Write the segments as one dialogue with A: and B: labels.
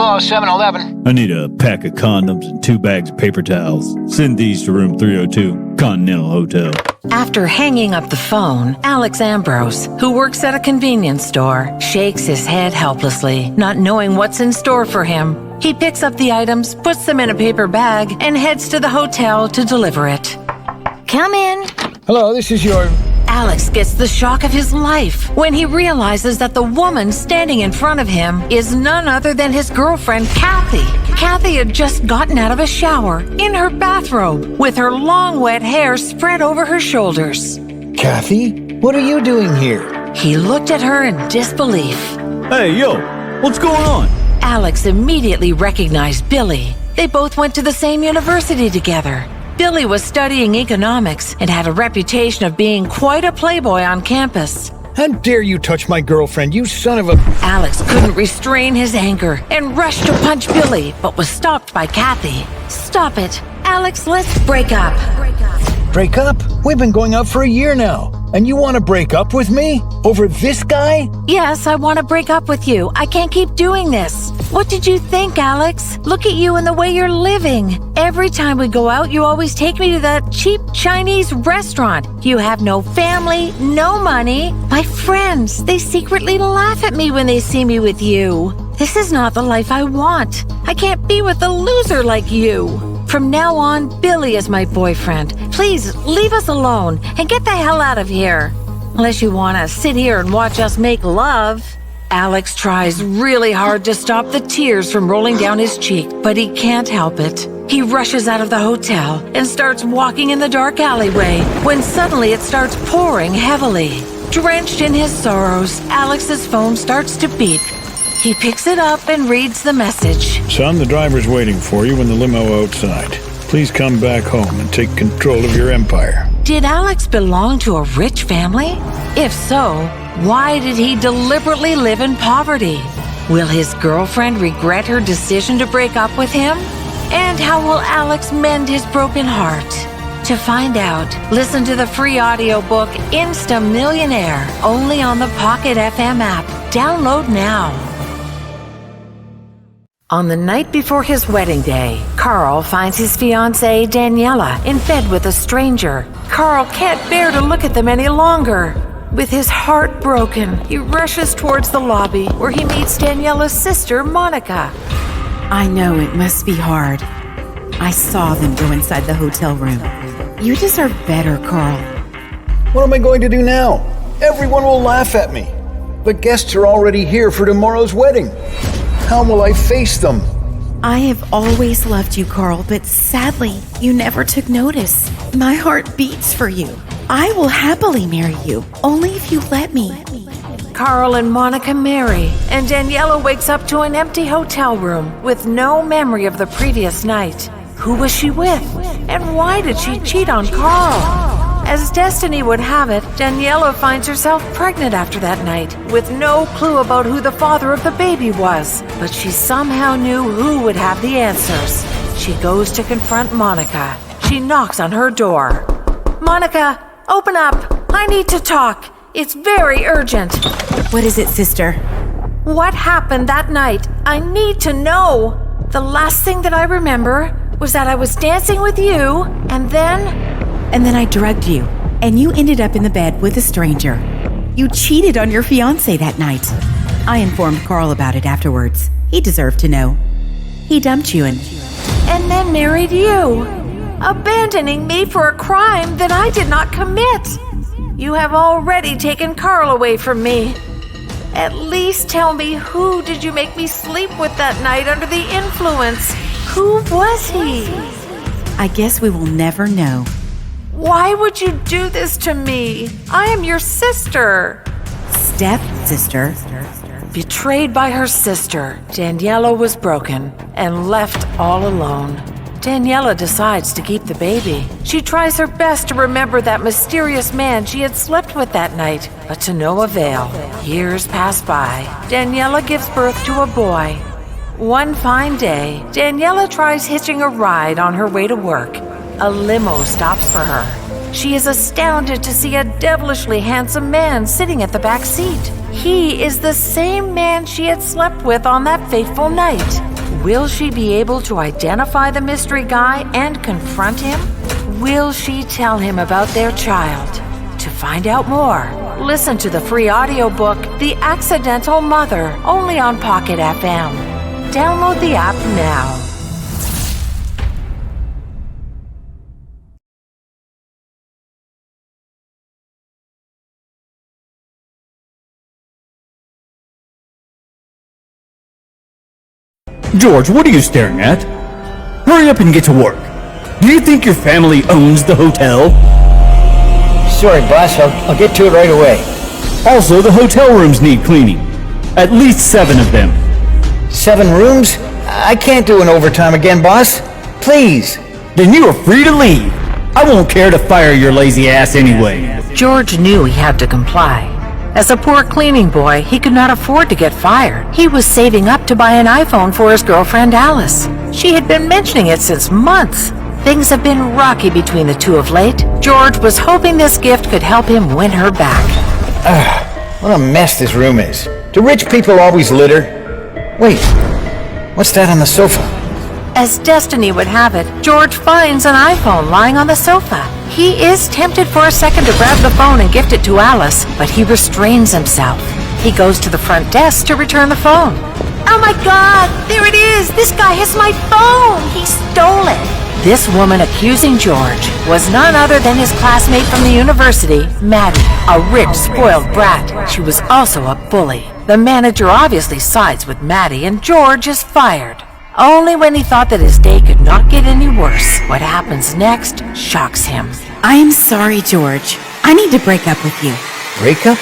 A: Hello, 7-Eleven.
B: I need a pack of condoms and 2 bags of paper towels. Send these to room 302, Continental Hotel.
C: After hanging up the phone, Alex Ambrose, who works at a convenience store, shakes his head helplessly, not knowing what's in store for him. He picks up the items, puts them in a paper bag, and heads to the hotel to deliver it. Come in.
A: Hello, this is your...
C: Alex gets the shock of his life when he realizes that the woman standing in front of him is none other than his girlfriend, Kathy. Kathy had just gotten out of a shower in her bathrobe with her long wet hair spread over her shoulders.
A: Kathy, what are you doing here?
C: He looked at her in disbelief.
B: Hey, yo, what's going on?
C: Alex immediately recognized Billy. They both went to the same university together. Billy was studying economics and had a reputation of being quite a playboy on campus.
A: How dare you touch my girlfriend, you son of a...
C: Alex couldn't restrain his anger and rushed to punch Billy, but was stopped by Kathy. Stop it. Alex, let's break up.
A: Break up? We've been going out for a year now. And you want to break up with me? Over this guy?
C: Yes, I want to break up with you. I can't keep doing this. What did you think, Alex? Look at you and the way you're living. Every time we go out, you always take me to that cheap Chinese restaurant. You have no family, no money. My friends, they secretly laugh at me when they see me with you. This is not the life I want. I can't be with a loser like you. From now on, Billy is my boyfriend. Please leave us alone and get the hell out of here. Unless you want to sit here and watch us make love. Alex tries really hard to stop the tears from rolling down his cheek, but he can't help it. He rushes out of the hotel and starts walking in the dark alleyway when suddenly it starts pouring heavily. Drenched in his sorrows, Alex's phone starts to beep. He picks it up and reads the message.
D: Son, the driver's waiting for you in the limo outside. Please come back home and take control of your empire.
C: Did Alex belong to a rich family? If so, why did he deliberately live in poverty? Will his girlfriend regret her decision to break up with him? And how will Alex mend his broken heart? To find out, listen to the free audiobook Insta Millionaire, only on the Pocket FM app. Download now. On the night before his wedding day, Carl finds his fiancée, Daniela, in bed with a stranger. Carl can't bear to look at them any longer. With his heart broken, he rushes towards the lobby where he meets Daniela's sister, Monica.
E: I know it must be hard. I saw them go inside the hotel room. You deserve better, Carl.
A: What am I going to do now? Everyone will laugh at me. The guests are already here for tomorrow's wedding. How will I face them?
E: I have always loved you, Carl, but sadly, you never took notice. My heart beats for you. I will happily marry you, only if you let me.
C: Carl and Monica marry, and Daniela wakes up to an empty hotel room with no memory of the previous night. Who was she with? And why did she cheat on Carl? As destiny would have it, Daniela finds herself pregnant after that night, with no clue about who the father of the baby was. But she somehow knew who would have the answers. She goes to confront Monica. She knocks on her door. Monica, open up. I need to talk. It's very urgent.
E: What is it, sister?
C: What happened that night? I need to know. The last thing that I remember was that I was dancing with you, and then
E: I drugged you, and you ended up in the bed with a stranger. You cheated on your fiancé that night. I informed Carl about it afterwards. He deserved to know. He dumped you and
C: then married you, abandoning me for a crime that I did not commit. You have already taken Carl away from me. At least tell me, who did you make me sleep with that night under the influence? Who was he?
E: I guess we will never know.
C: Why would you do this to me? I am your sister.
E: Step-sister.
C: Betrayed by her sister, Daniela was broken and left all alone. Daniela decides to keep the baby. She tries her best to remember that mysterious man she had slept with that night, but to no avail. Years pass by. Daniela gives birth to a boy. One fine day, Daniela tries hitching a ride on her way to work. A limo stops for her. She is astounded to see a devilishly handsome man sitting at the back seat. He is the same man she had slept with on that fateful night. Will she be able to identify the mystery guy and confront him? Will she tell him about their child? To find out more, listen to the free audiobook, The Accidental Mother, only on Pocket FM. Download the app now.
F: George, what are you staring at? Hurry up and get to work. Do you think your family owns the hotel?
G: Sorry, boss. I'll get to it right away.
F: Also, the hotel rooms need cleaning. At least 7 of them.
G: 7 rooms? I can't do an overtime again, boss. Please.
F: Then you are free to leave. I won't care to fire your lazy ass anyway.
C: George knew he had to comply. As a poor cleaning boy, he could not afford to get fired. He was saving up to buy an iPhone for his girlfriend Alice. She had been mentioning it since months. Things have been rocky between the two of late. George was hoping this gift could help him win her back.
G: What a mess this room is. Do rich people always litter? Wait, what's that on the sofa?
C: As destiny would have it, George finds an iPhone lying on the sofa. He is tempted for a second to grab the phone and gift it to Alice, but he restrains himself. He goes to the front desk to return the phone. Oh my God, there it is! This guy has my phone! He stole it! This woman accusing George was none other than his classmate from the university, Maddie, a rich, spoiled brat. She was also a bully. The manager obviously sides with Maddie, and George is fired. Only when he thought that his day could not get any worse. What happens next shocks him.
E: I am sorry, George. I need to break up with you.
G: Break up?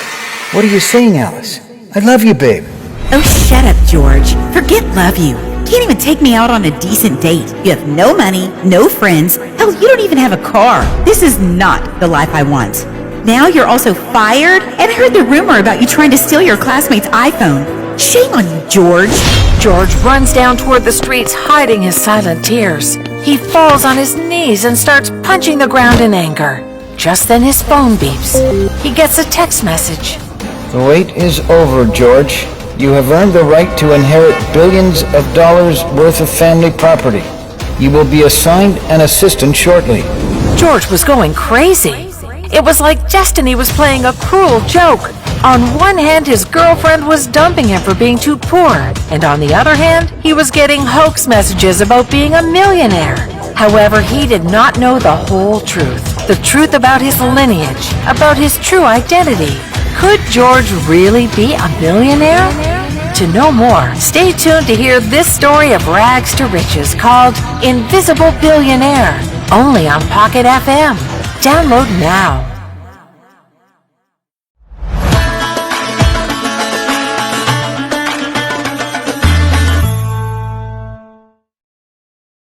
G: What are you saying, Alice? I love you, babe.
E: Oh, shut up, George. Forget love you. Can't even take me out on a decent date. You have no money, no friends. Hell, you don't even have a car. This is not the life I want. Now you're also fired, and I heard the rumor about you trying to steal your classmate's iPhone. Shame on you, George.
C: George runs down toward the streets, hiding his silent tears. He falls on his knees and starts punching the ground in anger. Just then his phone beeps. He gets a text message.
G: The wait is over, George. You have earned the right to inherit billions of dollars worth of family property. You will be assigned an assistant shortly.
C: George was going crazy. It was like destiny was playing a cruel joke. On one hand, his girlfriend was dumping him for being too poor, and on the other hand, he was getting hoax messages about being a millionaire. However, he did not know the whole truth. The truth about his lineage, about his true identity. Could George really be a millionaire? To know more, stay tuned to hear this story of rags to riches called Invisible Billionaire, only on Pocket FM. Download now.